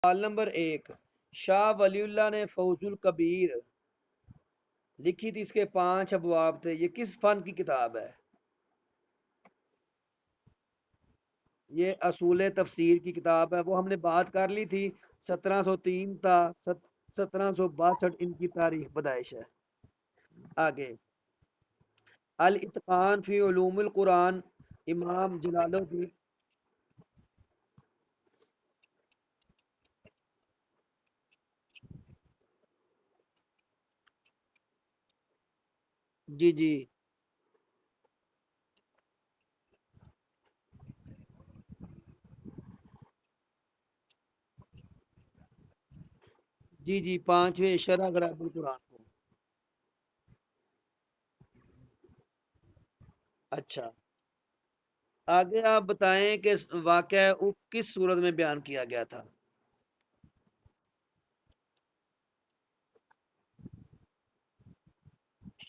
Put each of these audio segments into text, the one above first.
سوال نمبر 1، شاہ ولی اللہ نے فوز الکبیر لکھی تھی، اس کے 5 ابواب تھے، یہ کس فن کی کتاب ہے؟ یہ اصول تفسیر کی کتاب ہے، وہ ہم نے بات کر لی تھی، 1703 تا 1762 ان کی تاریخ پیدائش ہے۔ آگے، الاتقان فی علوم القرآن، امام جلال الدین، جی جی جی جی، 5ویں شرح غرائب القرآن کو۔ اچھا، آگے آپ بتائیں کہ واقعہ اف کس صورت میں بیان کیا گیا تھا؟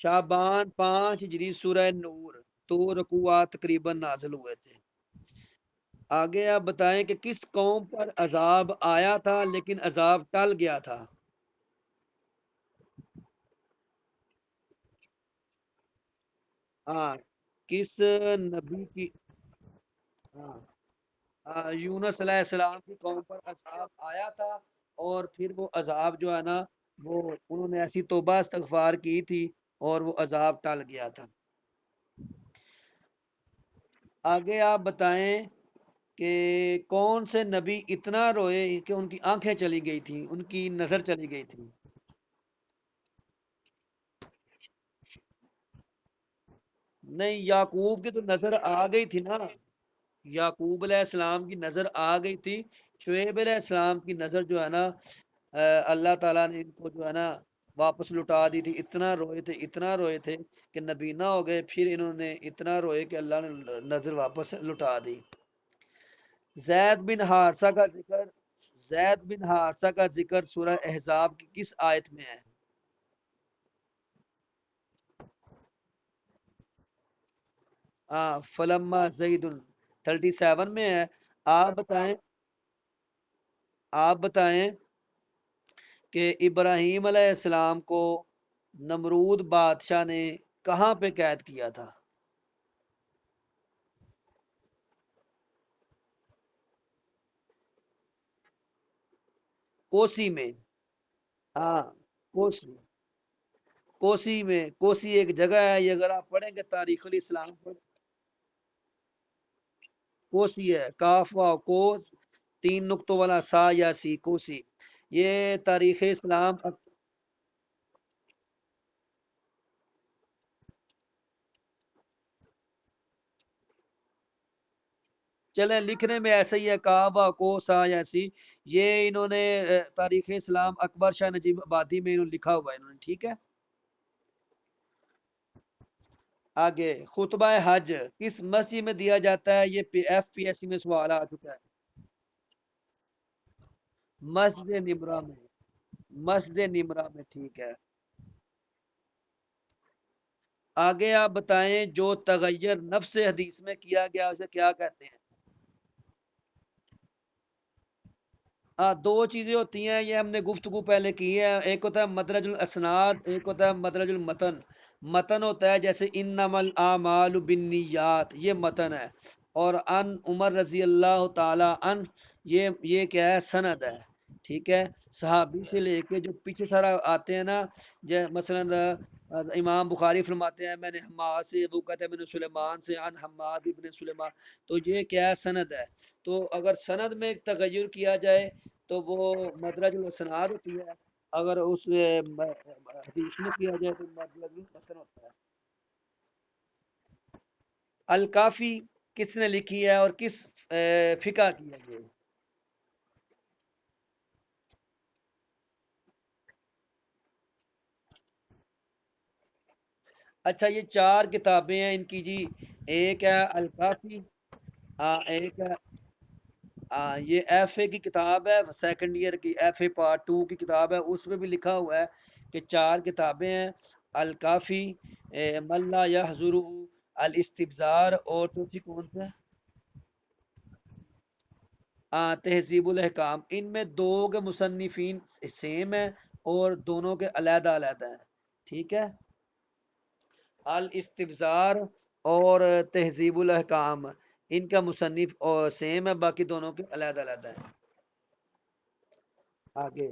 شعبان 5 ہجری، سورہ نور، تو رکوعات تقریباً نازل ہوئے تھے۔ آگے آپ بتائیں کہ کس قوم پر عذاب آیا تھا لیکن عذاب ٹل گیا تھا؟ ہاں، کس نبی کی؟ ہاں، یونس علیہ السلام کی قوم پر عذاب آیا تھا، اور پھر وہ عذاب جو ہے نا، وہ انہوں نے ایسی توبہ استغفار کی تھی اور وہ عذاب ٹل گیا تھا۔ آگے آپ بتائیں کہ کون سے نبی اتنا روئے کہ ان کی آنکھیں چلی گئی تھی، ان کی نظر چلی گئی تھی؟ نہیں، یعقوب کی تو نظر آ گئی تھی نا، یعقوب علیہ السلام کی نظر آ گئی تھی، شعیب علیہ السلام کی نظر جو ہے نا، اللہ تعالیٰ نے ان کو جو ہے نا واپس لوٹا دی تھی، اتنا روئے تھے، اتنا روئے تھے کہ نبینا ہو گئے، پھر انہوں نے اتنا روئے کہ اللہ نے نظر واپس لوٹا دی۔ زید بن حارثہ کا ذکر، زید بن حارثہ کا ذکر سورہ احزاب کی کس آیت میں ہے؟ فلما زید 37 میں ہے۔ آپ بتائیں، آپ بتائیں کہ ابراہیم علیہ السلام کو نمرود بادشاہ نے کہاں پہ قید کیا تھا؟ کوسی میں، ہاں، کوسی، کوسی میں، کوسی ایک جگہ ہے، یہ اگر آپ پڑھیں گے تاریخ الاسلام پر، کوسی ہے، کاف و کوس، 3 نقطوں والا سا یا سی، کوسی، یہ تاریخ اسلام۔ چلیں، لکھنے میں ایسا ہی ہے، کعبہ کو سا یا سی، یہ انہوں نے تاریخ اسلام اکبر شاہ نجیب آبادی میں انہوں نے لکھا ہوا ہے انہوں نے، ٹھیک ہے۔ آگے، خطبہ حج کس مسجد میں دیا جاتا ہے؟ یہ ایف پی ایس سی میں سوال آ چکا ہے۔ مسجد نمرہ میں، مسجد نمرہ میں، ٹھیک ہے۔ آگے آپ بتائیں جو تغیر نفس حدیث میں کیا گیا اسے کیا کہتے ہیں؟ ہاں، دو چیزیں ہوتی ہیں، یہ ہم نے گفتگو پہلے کی ہے، ایک ہوتا ہے مدرج الاسناد، ایک ہوتا ہے مدرج المتن۔ متن ہوتا ہے جیسے انما الاعمال بالنیات، یہ متن ہے، اور ان عمر رضی اللہ تعالی عنہ، یہ کیا ہے؟ سند ہے، ٹھیک ہے۔ صحابی سے لے کے جو پیچھے سارا آتے ہیں نا، مثلا امام بخاری فرماتے ہیں میں نے حماد سے، وہ کہتے ہیں میں نے سلیمان سے، عن حماد ابن سلیمان، تو یہ کیا ہے؟ سند ہے۔ تو اگر سند میں تغیر کیا جائے تو وہ مدرج الاسناد ہوتی ہے، اگر اس حدیث میں کیا جائے تو مدرج المتن ہوتا ہے۔ الکافی کس نے لکھی ہے اور کس فقہ کی ہے یہ؟ اچھا، یہ 4 کتابیں ہیں ان کی جی، ایک ہے الکافی، ایک ہے، یہ ایف اے کی کتاب ہے، سیکنڈ ایئر کی ایف اے پارٹ 2 کی کتاب ہے، اس میں بھی لکھا ہوا ہے کہ 4 کتابیں ہیں، الکافی، ملا یحضر، الاستبزار، اور چوتھی کون سا ہے؟ تہذیب الحکام، ان میں دو کے مصنفین سیم ہیں اور دونوں کے علیحدہ علیحدہ ہیں، ٹھیک ہے؟ الاستبزار اور تہذیب الحکام، ان کا مصنف سیم ہے، باقی دونوں کے علیحدہ علیحدہ ہیں۔ آگے،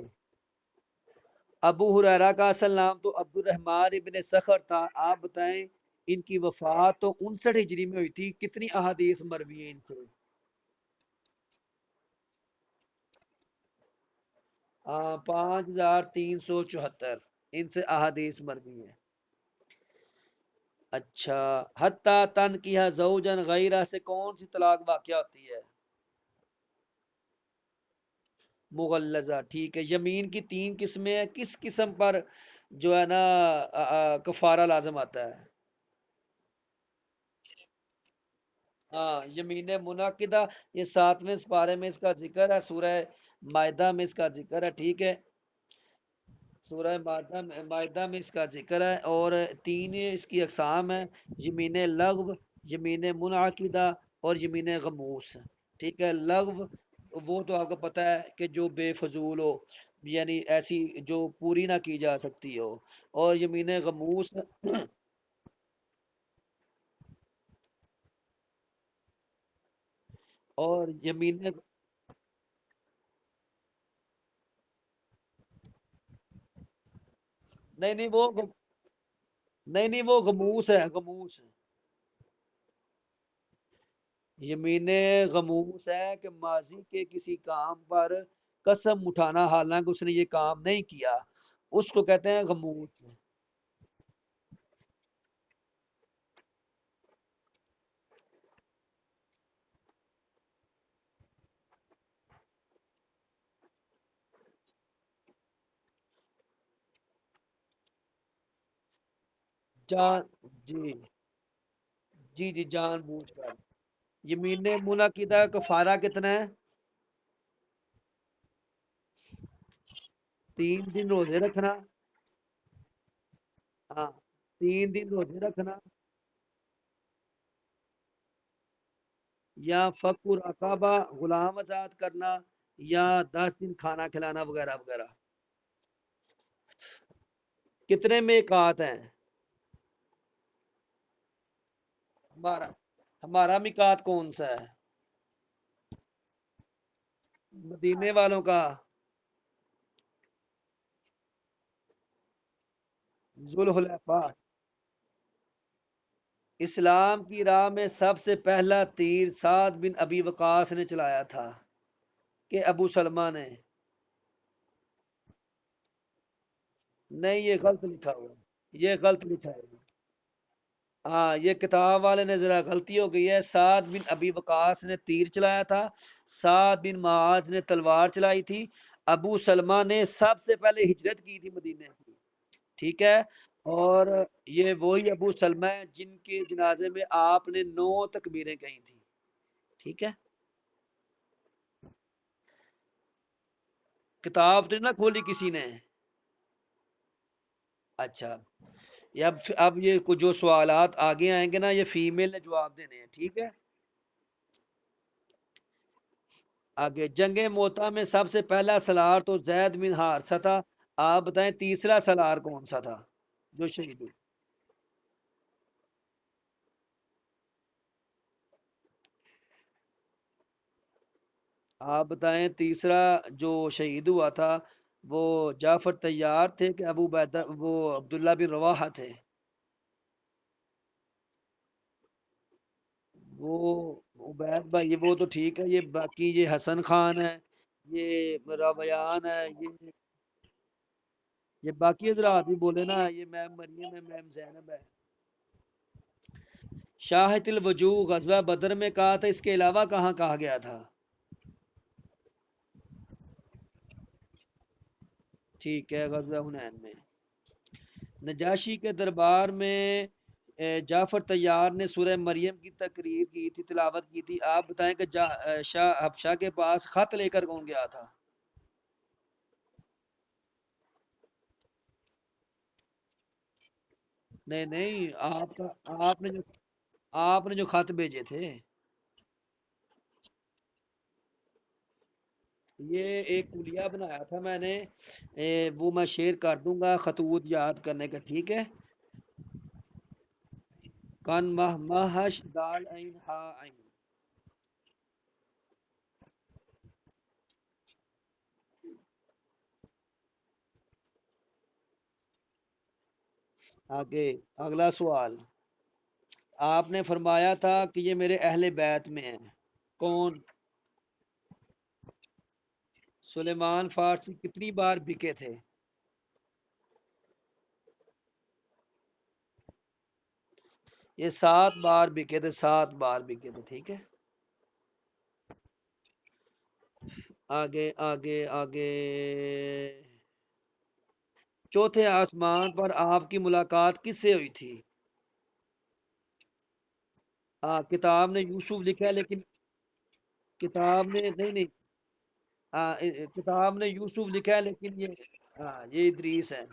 ابو ہریرہ کا اصل نام تو عبد الرحمن ابن سخر تھا، آپ بتائیں ان کی وفات تو 59 ہجری میں ہوئی تھی، کتنی احادیث مروی ہیں ان سے؟ 5374، ان سے احادیث مروی ہیں۔ اچھا، حتی تن کیا زوجن غیرہ سے کون سی طلاق واقع ہوتی ہے؟ مغلظہ، ٹھیک ہے۔ یمین کی 3 قسمیں ہیں، کس قسم پر جو ہے نا کفارہ لازم آتا ہے؟ ہاں، یمین منعقدہ، یہ 7ویں سپارے میں اس کا ذکر ہے، سورہ مائدہ میں اس کا ذکر ہے، ٹھیک ہے؟ سورہ مائدہ میں اس کا ذکر ہے، اور 3 اس کی اقسام ہیں: یمین لغو، یمین منعقدہ اور یمین غموس، ٹھیک ہے؟ لغو وہ تو آپ کو پتہ ہے کہ جو بے فضول ہو، یعنی ایسی جو پوری نہ کی جا سکتی ہو، اور یمین غموس اور یمین، نہیں نہیں وہ نہیں نہیں وہ غموس ہے، غموس۔ یمین غموس ہے کہ ماضی کے کسی کام پر قسم اٹھانا حالانکہ اس نے یہ کام نہیں کیا، اس کو کہتے ہیں غموس۔ جان، جی جی جی، جان بوجھ کر۔ یمین منعقدہ کفارہ کتنا ہے؟ 3 دن روزے رکھنا، ہاں 3 دن روزے رکھنا، یا فک رقابہ غلام آزاد کرنا، یا 10 دن کھانا کھلانا وغیرہ وغیرہ۔ کتنے میقات ہیں؟ ہمارا ہمارا میقات کون سا ہے؟ مدینے والوں کا ذوالحلیفہ۔ اسلام کی راہ میں سب سے پہلا تیر سعد بن ابی وقاص نے چلایا تھا کہ ابو سلمہ نے؟ نہیں، یہ غلط لکھا ہوا ہے، یہ غلط لکھا ہے۔ ہاں، یہ کتاب والے نے ذرا غلطی ہو گئی ہے، سعد بن ابی وقاص نے تیر چلایا تھا، سعد بن معاذ نے تلوار چلائی تھی، ابو سلمہ نے سب سے پہلے ہجرت کی تھی مدینے کی، ٹھیک ہے؟ اور یہ وہی ابو سلمہ ہے جن کے جنازے میں آپ نے 9 تکبیریں کہی تھی، ٹھیک ہے؟ کتاب تو نہ کھولی کسی نے؟ اچھا، یہ اب یہ کچھ جو سوالات آگے آئیں گے نا، یہ فیمیل نے جواب دینے ہیں، ٹھیک ہے؟ آگے، جنگ موتا میں سب سے پہلا سلار تو زید بن حارثہ تھا، آپ بتائیں تیسرا سلار کون سا تھا جو شہید ہوئی؟ آپ بتائیں تیسرا جو شہید ہوا تھا، وہ جعفر طیار تھے کہ ابو بیدہ وہ عبداللہ بن رواحہ تھے؟ وہ عبید بھائی وہ تو ٹھیک ہے، یہ باقی یہ حسن خان ہے، یہ راویان ہے، یہ باقی حضرات بھی بولے نا، یہ میم مریم ہے، میم زینب ہے۔ شاہد الوجوہ غزوہ بدر میں کہا تھا، اس کے علاوہ کہاں کہا گیا تھا؟ ٹھیک ہے، غزوہ حنین میں۔ نجاشی کے دربار میں جعفر طیار نے سورہ مریم کی تقریر کی تھی، تلاوت کی تھی، آپ بتائیں کہ شاہ حبشہ کے پاس خط لے کر کون گیا تھا؟ نہیں نہیں، آپ نے جو آپ نے جو خط بھیجے تھے، یہ ایک کلیہ بنایا تھا میں نے، وہ میں شیئر کر دوں گا خطوط یاد کرنے کا، ٹھیک ہے؟ کن مہ مہش دال عین ہا عین. آگے اگلا سوال، آپ نے فرمایا تھا کہ یہ میرے اہل بیت میں ہیں، کون؟ سلیمان فارسی کتنی بار بکے تھے؟ یہ 7 بار بکے تھے، 7 بار بکے تھے، ٹھیک ہے؟ آگے آگے آگے، چوتھے آسمان پر آپ کی ملاقات کس سے ہوئی تھی؟ کتاب نے یوسف لکھا ہے لیکن کتاب نے نہیں نہیں، کتاب نے یوسف لکھا ہے لیکن یہ ادریس ہے۔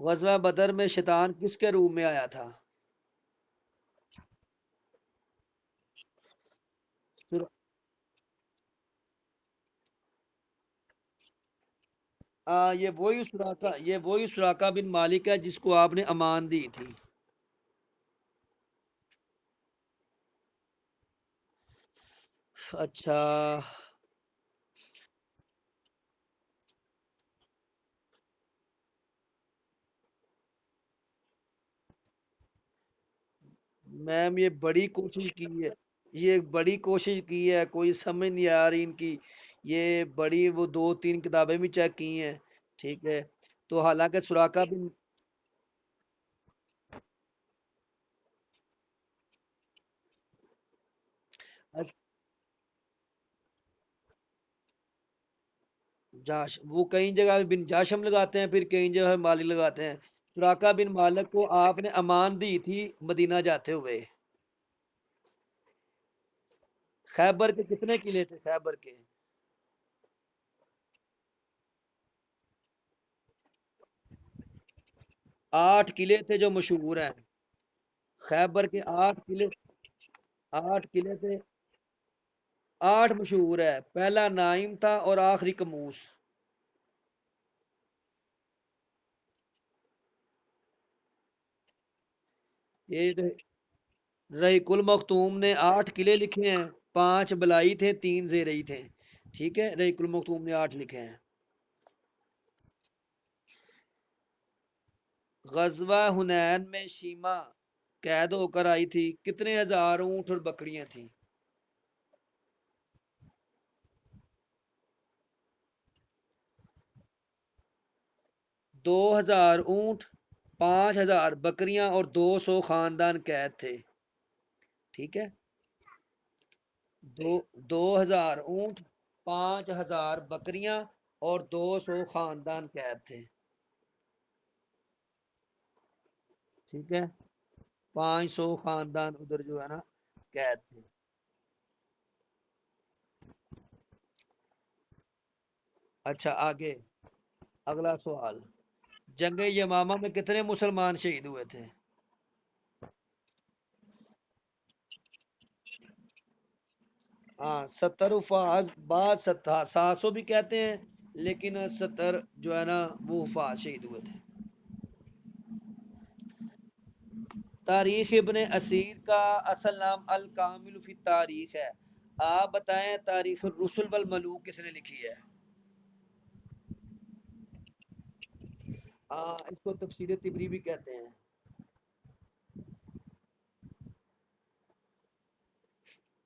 غزوہ بدر میں شیطان کس کے روپ میں آیا تھا؟ سر- یہ وہی سراقہ بن مالک ہے جس کو آپ نے امان دی تھی۔ اچھا، میم یہ بڑی کوشش کی ہے، یہ بڑی کوشش کی ہے، کوئی سمجھ نہیں آ رہی ان کی، یہ بڑی وہ 2 3 کتابیں بھی چیک کی ہیں، ٹھیک ہے؟ تو حالانکہ سراقہ بن جاش، وہ کئی جگہ بن جاشم لگاتے ہیں، پھر کئی جگہ مالک لگاتے ہیں۔ سراقہ بن مالک کو آپ نے امان دی تھی مدینہ جاتے ہوئے۔ خیبر کے کتنے قلعے تھے خیبر کے؟ 8 قلعے تھے جو مشہور ہیں، خیبر کے 8 قلعے، 8 قلعے تھے، 8 مشہور ہے، پہلا نائم تھا اور آخری کموس۔ یہ رحیق المختوم نے 8 قلعے لکھے ہیں، 5 بلائی تھے، 3 زیرئی تھے، ٹھیک ہے؟ رحیق المختوم نے 8 لکھے ہیں۔ غزوہ حنین میں شیما قید ہو کر آئی تھی، کتنے ہزار اونٹ اور بکریاں تھیں؟ 2,000 اونٹ، 5,000 بکریاں اور 200 خاندان قید تھے، ٹھیک ہے؟ دو 2,000 اونٹ، 5,000 بکریاں اور 200 خاندان قید تھے، ٹھیک ہے؟ 500 خاندان ادھر جو ہے نا قید تھے۔ اچھا آگے اگلا سوال، جنگ یمامہ میں کتنے مسلمان شہید ہوئے تھے؟ 70 حفاظ، بعض 700 بھی کہتے ہیں، لیکن 70 جو ہے نا وہ حفاظ شہید ہوئے تھے۔ تاریخ ابن اسیر کا اصل نام الکامل فی تاریخ ہے، آپ بتائیں تاریخ الرسل والملوک کس نے لکھی ہے؟ اس کو تفسیر تبری بھی کہتے ہیں۔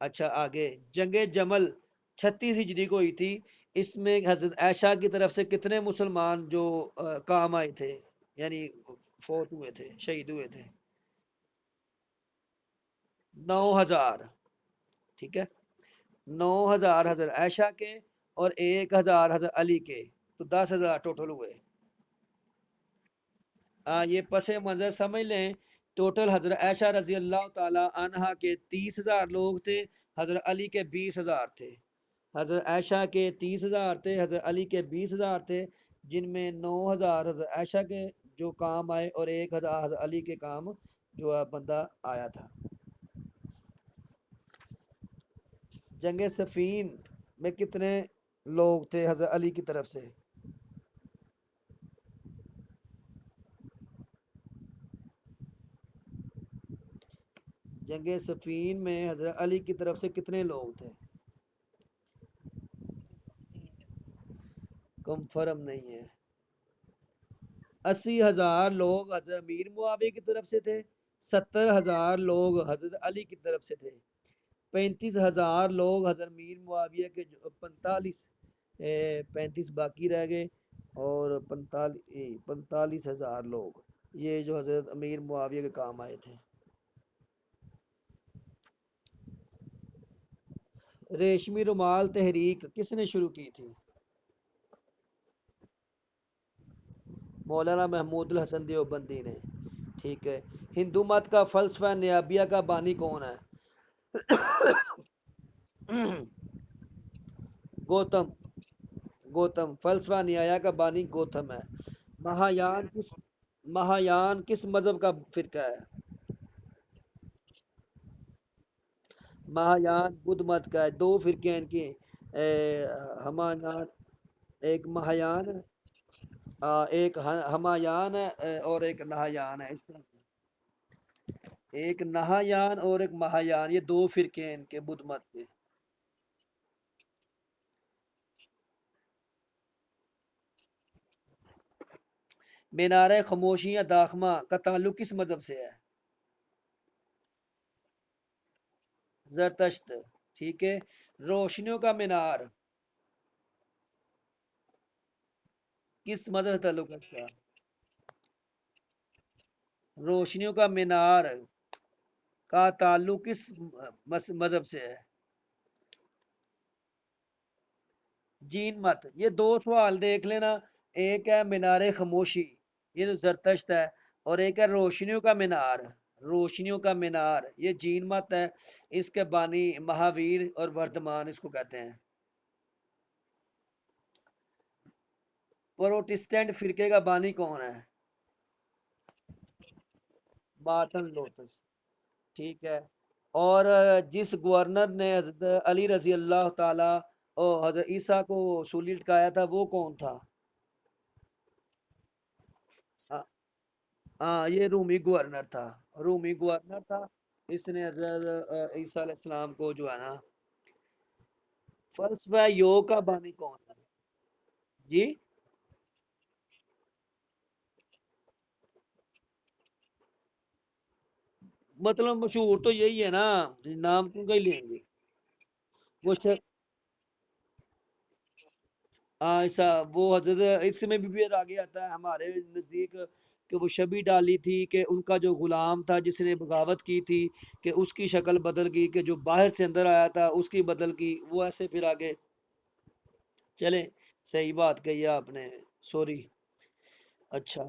اچھا آگے، جنگ جمل 36 ہجری کو ہوئی تھی، اس میں حضرت عائشہ کی طرف سے کتنے مسلمان جو کام آئے تھے، یعنی فوت ہوئے تھے، شہید ہوئے تھے؟ 9,000، ٹھیک ہے؟ 9,000 حضرت عائشہ کے اور 1,000 حضرت علی کے، تو 10,000 ٹوٹل ہوئے۔ یہ پس منظر سمجھ لیں، ٹوٹل حضرت عائشہ رضی اللہ تعالی عنہا کے 30,000 لوگ تھے، حضرت علی کے 20,000 تھے۔ حضرت عائشہ کے 30,000 تھے، حضرت علی کے 20,000 تھے، جن میں 9,000 حضرت عائشہ کے جو کام آئے اور 1,000 حضرت علی کے کام جو بندہ آیا تھا۔ جنگ صفین میں کتنے لوگ تھے حضرت علی کی طرف سے؟ جنگ صفین میں حضرت علی کی طرف سے کتنے لوگ تھے؟ کنفرم نہیں ہے۔ 80,000 لوگ حضرت امیر معاویہ کی طرف سے تھے، 70,000 لوگ حضرت علی کی طرف سے تھے، 35,000 لوگ حضرت امیر معاویہ کے، جو 35 باقی رہ گئے، اور 45,000 لوگ یہ جو حضرت امیر معاویہ کے کام آئے تھے۔ ریشمی رومال تحریک کس نے شروع کی تھی؟ مولانا محمود الحسن دیوبندی نے۔ ٹھیک ہے۔ ہندو مت کا فلسفہ نیابیہ کا بانی کون ہے؟ گوتم۔ گوتم فلسفہ نیایا کا بانی گوتم ہے۔ مہایان کس مہایان کس مذہب کا فرقہ ہے؟ مہایان بدھ مت کا ہے، دو فرقے ہیں ان کے، ہمایان، ایک مہایان، ایک ہمایان ہے، اور ایک نہایان ہے، اس طرح ایک نہایان اور ایک مہایان، یہ دو فرقے ہیں ان کے بدھ مت کے۔ مینار خاموشی یا داخمہ کا تعلق کس مذہب سے ہے؟ زرتشت۔ ٹھیک ہے۔ روشنیوں کا مینار کس مذہب سے تعلق رکھتا ہے؟ روشنیوں کا مینار کا تعلق کس مذہب سے ہے؟ جین مت۔ یہ دو سوال دیکھ لینا، ایک ہے مینار خاموشی، یہ تو زرتشت ہے، اور ایک ہے روشنیوں کا مینار۔ روشنیوں کا مینار یہ جین مت ہے، اس کے بانی مہاویر اور وردمان اس کو کہتے ہیں۔ پروٹسٹنٹ فرقے کا بانی کون ہے؟ Martin Luther. ٹھیک ہے۔ اور جس گورنر نے حضرت علی رضی اللہ تعالی اور حضرت عیسیٰ کو سولی لٹکایا تھا وہ کون تھا؟ ہاں یہ رومی گورنر تھا، رومی گورنر تھا، اس نے حضرت عیسیٰ علیہ السلام کو جو ہے نا۔ فلسفہ یوگ کا بانی کون ہے؟ جی، مطلب مشہور تو یہی ہے نا، نام کیوں کا ہی لیں گے؟ وہ ایسا وہ حضرت اس میں بھی پھر آگے آتا ہے ہمارے نزدیک، کہ وہ شبی ڈالی تھی کہ ان کا جو غلام تھا جس نے بغاوت کی تھی، کہ اس کی شکل بدل گئی، کہ جو باہر سے اندر آیا تھا اس کی بدل کی، وہ ایسے پھر آگے چلے۔ صحیح بات کہی آپ نے، سوری۔ اچھا،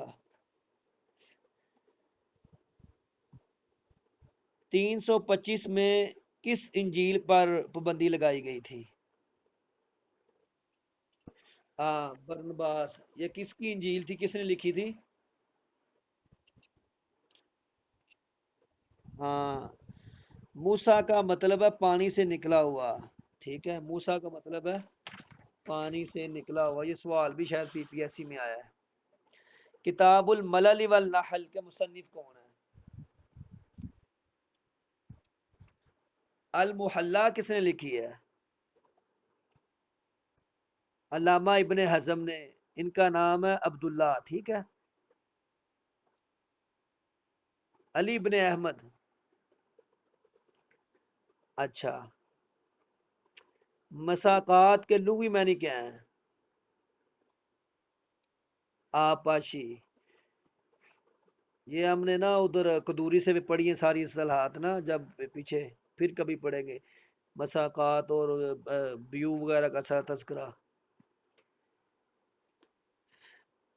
325 میں کس انجیل پر پابندی لگائی گئی تھی؟ ہاں برنباس۔ یہ کس کی انجیل تھی، کس نے لکھی تھی؟ ہاں، موسیٰ کا مطلب ہے پانی سے نکلا ہوا۔ ٹھیک ہے، موسیٰ کا مطلب ہے پانی سے نکلا ہوا، یہ سوال بھی شاید پی پی ایس سی میں آیا ہے۔ کتاب الملل والنحل کے مصنف کون ہیں؟ المحلہ کس نے لکھی ہے؟ علامہ ابن حزم نے۔ ان کا نام ہے عبداللہ، ٹھیک ہے۔ علی ابن احمد۔ اچھا، مساقات کے لغوی معنی کیا ہیں؟ آپاشی۔ یہ ہم نے نا ادھر قدوری سے بھی پڑھی ہیں ساری اصطلاحات نا، جب پیچھے پھر کبھی پڑھیں گے مساقات اور بیو وغیرہ کا سارا تذکرہ۔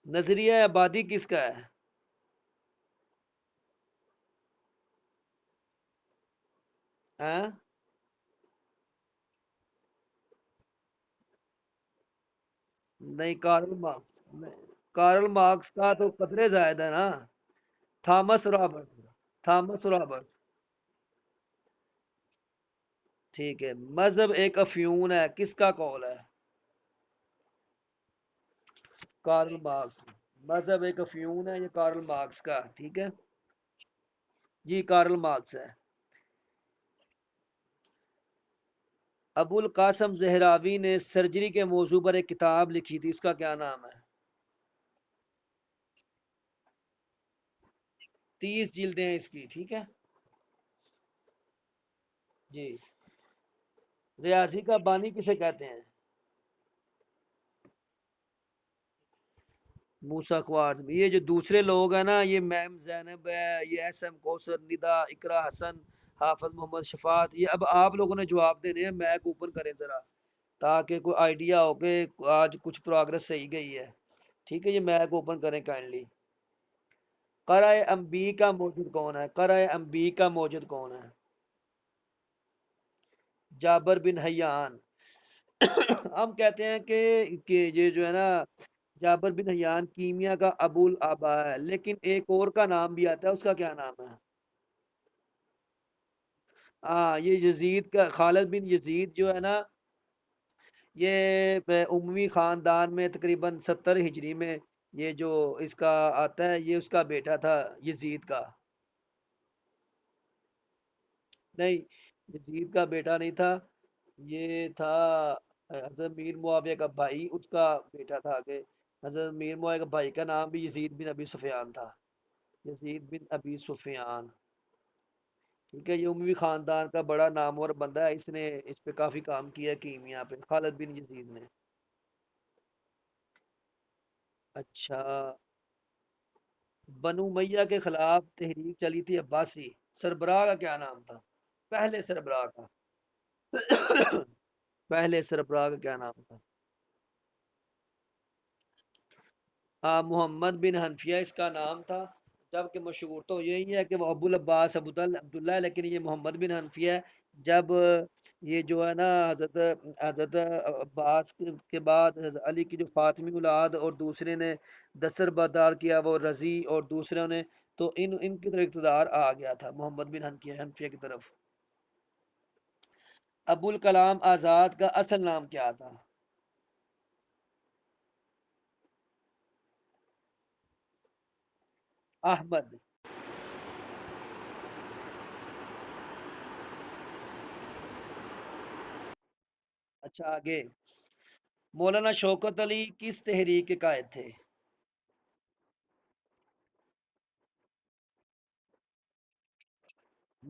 نظریہ آبادی کس کا ہے؟ ہاں؟ نہیں، کارل مارکس نہیں۔ کارل مارکس کا تو قدرے زائد ہے نا، تھامس رابرٹ۔ Thomas Robert. ٹھیک ہے، مذہب ایک افیون ہے، کس کا قول ہے؟ Karl Marx. مذہب ایک افیون ہے، یہ کارل مارکس کا، ٹھیک ہے؟ جی کارل مارکس ہے۔ ابو القاسم زہراوی نے سرجری کے موضوع پر ایک کتاب لکھی تھی، اس کا کیا نام ہے؟ 30 جلدیں ہیں اس کی، ٹھیک ہے؟ جی۔ ریاضی کا بانی کسے کہتے ہیں؟ موسیٰ خوارزمی۔ یہ جو دوسرے لوگ ہیں نا، یہ میم زینب ہے، یہ ایس ایم کوثر، ندا، اقرا حسن، حافظ محمد شفاعت، یہ اب آپ لوگوں نے جواب دینے ہیں، میک اوپن کریں ذرا تاکہ کوئی آئیڈیا ہو کہ آج کچھ پروگرس صحیح گئی ہے، ٹھیک ہے؟ یہ میک اوپن کریں کائنڈلی۔ قرۂ انبی کا موجد کون ہے؟ قرۂ انبی کا موجد کون ہے؟ جابر بن حیان۔ ہم کہتے ہیں کہ یہ جو ہے نا، جابر بن حیان کیمیا کا ابو الآبا ہے، لیکن ایک اور کا نام بھی آتا ہے، اس کا کیا نام ہے؟ ہاں، یہ یزید کا، خالد بن یزید جو ہے نا، یہ اموی خاندان میں تقریباً 70 ہجری میں یہ جو اس کا آتا ہے، یہ اس کا بیٹا تھا یزید کا۔ نہیں، یزید کا بیٹا نہیں تھا، یہ تھا حضرت میر معاویہ کا بھائی، اس کا بیٹا تھا آگے۔ حضرت میر معاویہ کا بھائی کا نام بھی یزید بن ابی سفیان تھا، یزید بن ابی سفیان، ٹھیک ہے؟ یہ اموی خاندان کا بڑا نامور بندہ ہے، اس نے اس پہ کافی کام کیا ہے، کیمیا پہ، خالد بن یزید نے۔ اچھا، بنو امیہ کے خلاف تحریک چلی تھی عباسی، سربراہ کا کیا نام تھا؟ پہلے سربراہ کا، پہلے سربراہ کا کیا نام تھا؟ محمد بن حنفیہ اس کا نام تھا، جبکہ مشہور تو یہی ہے کہ وہ ابو العباس عبداللہ ہے، لیکن یہ محمد بن حنفیہ ہے۔ جب یہ جو ہے نا، حضرت عباس کے بعد حضرت علی کی جو فاطمی اولاد اور دوسرے نے دستر بردار کیا وہ رضی، اور دوسروں نے، تو ان کی طرف اقتدار آ گیا تھا محمد بن حنفیہ کی طرف۔ ابو الکلام آزاد کا اصل نام کیا تھا؟ احمد۔ اچھا آگے، مولانا شوکت علی کس تحریک کے قائد تھے؟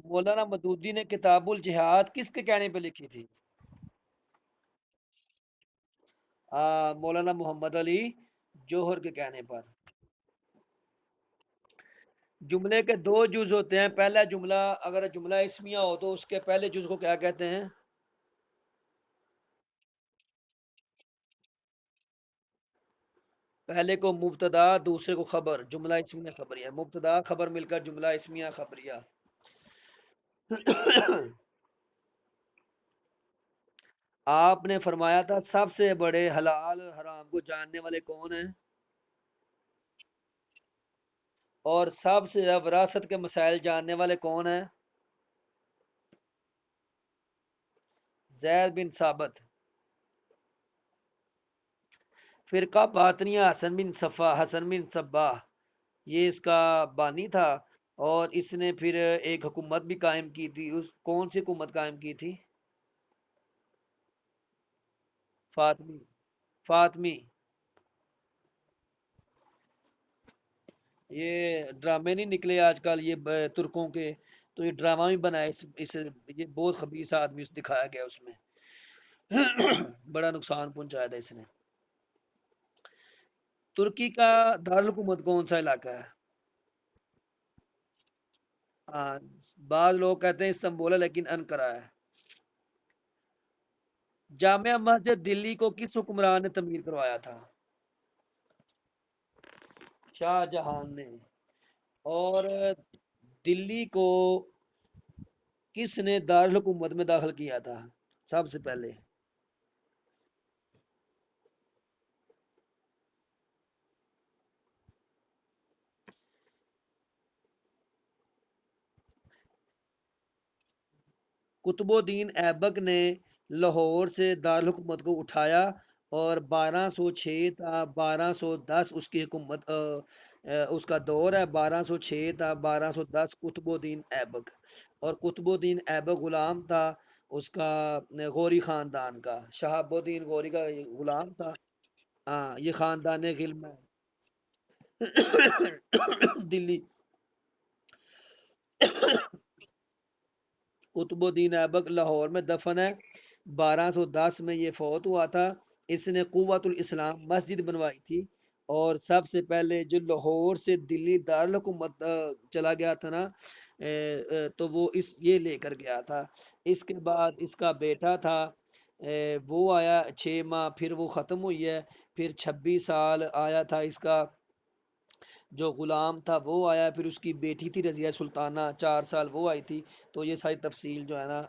مولانا مدودی نے کتاب الجہاد کس کے کہنے پہ لکھی تھی؟ مولانا محمد علی جوہر کے کہنے پر۔ جملے کے دو جز ہوتے ہیں، پہلا جملہ اگر جملہ اسمیہ ہو تو اس کے پہلے جز کو کیا کہتے ہیں؟ پہلے کو مبتدا، دوسرے کو خبر، جملہ اسمیہ خبریہ، مبتدا خبر مل کر جملہ اسمیہ خبریہ۔ آپ نے فرمایا تھا سب سے بڑے حلال حرام کو جاننے والے کون ہیں، اور سب سے زیادہ وراثت کے مسائل جاننے والے کون ہیں؟ زید بن ثابت۔ فرقہ باطنیہ حسن بن صفا، حسن بن صباح، یہ اس کا بانی تھا، اور اس نے پھر ایک حکومت بھی قائم کی تھی، اس کون سی حکومت قائم کی تھی؟ فاطمی، فاطمی۔ یہ ڈرامے نہیں نکلے آج کل یہ ترکوں کے، تو یہ ڈرامہ بھی بنا ہے، یہ بہت خبیث آدمی دکھایا گیا اس میں، بڑا نقصان پہنچایا تھا اس نے۔ ترکی کا دارالحکومت کون سا علاقہ ہے؟ ہاں، بعض لوگ کہتے ہیں استنبول ہے، لیکن انقرہ ہے۔ جامع مسجد دلی کو کس حکمران نے تعمیر کروایا تھا؟ شاہ جہان نے۔ اور دلی کو کس نے دارالحکومت میں داخل کیا تھا سب سے پہلے؟ قطب الدین ایبک نے لاہور سے دارالحکومت کو اٹھایا اور 1206 تا 1210 اس کی حکومت اس کا دور ہے 1206 تا 1210 قطب الدین ایبک اور قطب الدین ایبک غلام تھا اس کا غوری خاندان کا شہاب الدین غوری کا غلام تھا ہاں یہ خاندان غلم ہے دلی قطب الدین ایبک لاہور میں دفن ہے 1210 میں یہ فوت ہوا تھا اس نے قوت الاسلام مسجد بنوائی تھی اور سب سے پہلے جو لاہور سے دلی دارالحکومت چلا گیا تھا نا تو وہ یہ لے کر گیا تھا اس کے بعد اس کا بیٹا تھا وہ آیا 6 ماہ پھر وہ ختم ہوئی ہے پھر 26 سال آیا تھا اس کا جو غلام تھا وہ آیا پھر اس کی بیٹی تھی رضیہ سلطانہ 4 سال وہ آئی تھی تو یہ ساری تفصیل جو ہے نا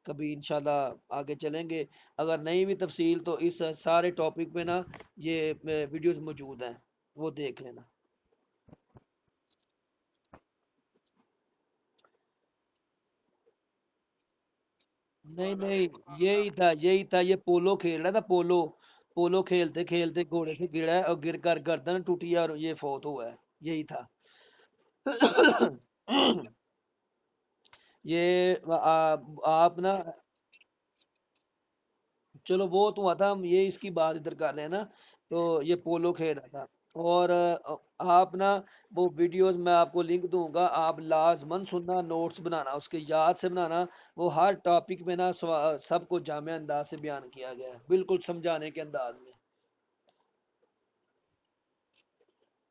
کبھی انشاءاللہ آگے چلیں گے اگر نہیں بھی تفصیل تو اس سارے ٹاپک پہ نا یہ ویڈیوز موجود ہیں وہ دیکھ لینا نہیں نہیں یہی تھا یہ پولو کھیل رہا تھا پولو پولو کھیلتے کھیلتے گھوڑے سے گرا ہے اور گر کر گردن ٹوٹی ہے اور یہ فوت ہوا ہے یہی تھا یہ آپ نا چلو وہ تو ہوا تھا ہم یہ اس کی بات ادھر کر رہے ہیں نا تو یہ پولو کھیل رہا تھا اور آپ نا وہ ویڈیوز میں آپ کو لنک دوں گا آپ لازمن سننا نوٹس بنانا اس کے یاد سے بنانا وہ ہر ٹاپک میں نا سب کو جامع انداز سے بیان کیا گیا ہے بالکل سمجھانے کے انداز میں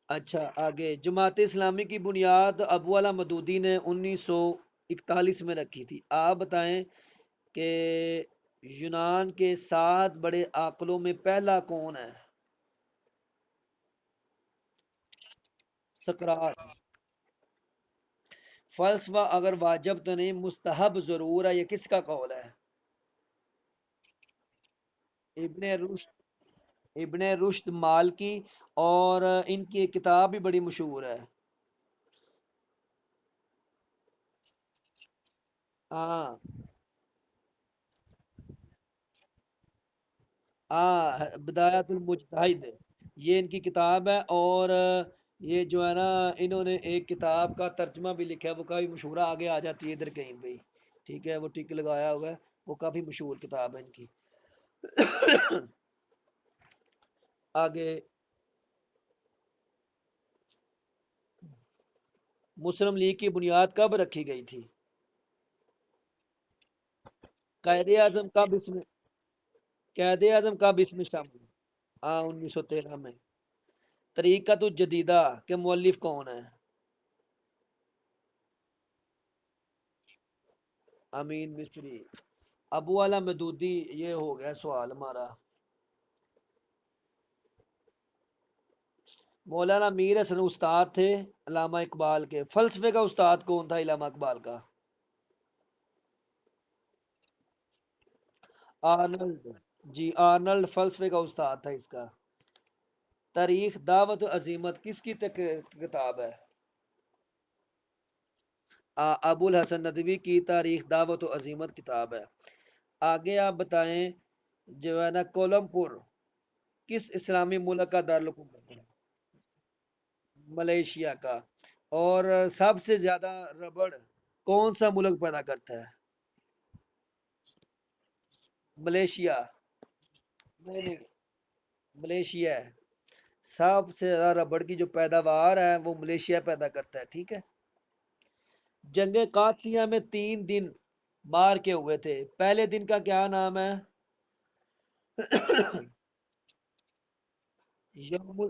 اچھا آگے جماعت اسلامی کی بنیاد ابو والا مدودی نے 1941 میں رکھی تھی آپ بتائیں کہ یونان کے 7 بڑے عقلوں میں پہلا کون ہے سقراط فلسفہ اگر واجب تو نہیں مستحب ضرور ہے یہ کس کا قول ہے ابن رشد ابن رشد مالکی اور ان کی ایک کتاب بھی بڑی مشہور ہے ہاں بدایت المجتہد یہ ان کی کتاب ہے اور یہ جو ہے نا انہوں نے ایک کتاب کا ترجمہ بھی لکھا ہے وہ کافی مشہور ہے آگے آ جاتی ہے ادھر کہیں پہ ٹھیک ہے وہ ٹک لگایا ہوا ہے وہ کافی مشہور کتاب ہے ان کی آگے مسلم لیگ کی بنیاد کب رکھی گئی تھی قائد اعظم کب اس میں قائد اعظم کب اس میں شامل ہاں 1913 میں طریقۃ الجدیدہ کے مؤلف کون ہے امین مصری ابو والا مدودی یہ ہو گیا سوال ہمارا مولانا میر حسن استاد تھے علامہ اقبال کے فلسفے کا استاد کون تھا علامہ اقبال کا آرنلڈ جی آرنلڈ فلسفے کا استاد تھا اس کا تاریخ دعوت و عظیمت کس کی کتاب ہے ابو الحسن ندوی کی تاریخ دعوت و عظیمت کتاب ہے آگے آپ بتائیں جو ہے نا کولمپور کس اسلامی ملک کا دارالحکومت ہے ملیشیا کا اور سب سے زیادہ ربڑ کون سا ملک پیدا کرتا ہے ملیشیا نہیں نہیں ملیشیا ہے سب سے زیادہ ربڑ کی جو پیداوار ہے وہ ملیشیا پیدا کرتا ہے ٹھیک ہے جنگ قادسیہ میں 3 دن مار کے ہوئے تھے پہلے دن کا کیا نام ہے یوم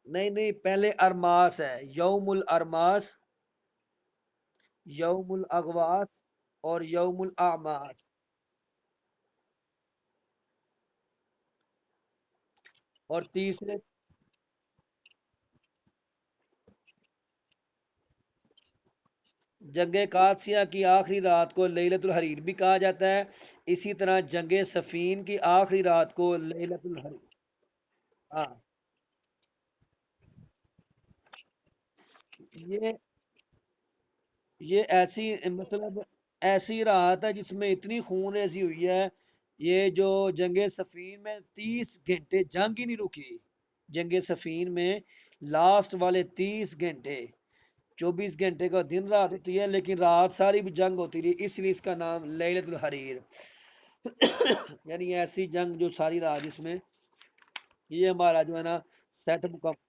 نہیں نہیں پہلے ارماس ہے یوم الارماس یوم الاغواس اور یوم الاعماس اور تیسرے جنگ قادسیہ کی آخری رات کو لیلۃ الحریر بھی کہا جاتا ہے اسی طرح جنگ صفین کی آخری رات کو لیلۃ الحریر ہاں یہ یہ ایسی مطلب ایسی رات ہے جس میں اتنی خون ریزی ہوئی ہے. یہ جو جنگ صفین میں 30 گھنٹے جنگ ہی نہیں رکی. جنگ صفین میں لاسٹ والے 30 گھنٹے، 24 گھنٹے کا دن رات ہوتی ہے لیکن رات ساری بھی جنگ ہوتی رہی، اس لیے اس کا نام لیلۃ الحریر. یعنی ایسی جنگ جو ساری رات، جس میں یہ ہمارا جو ہے نا سیٹ مکمل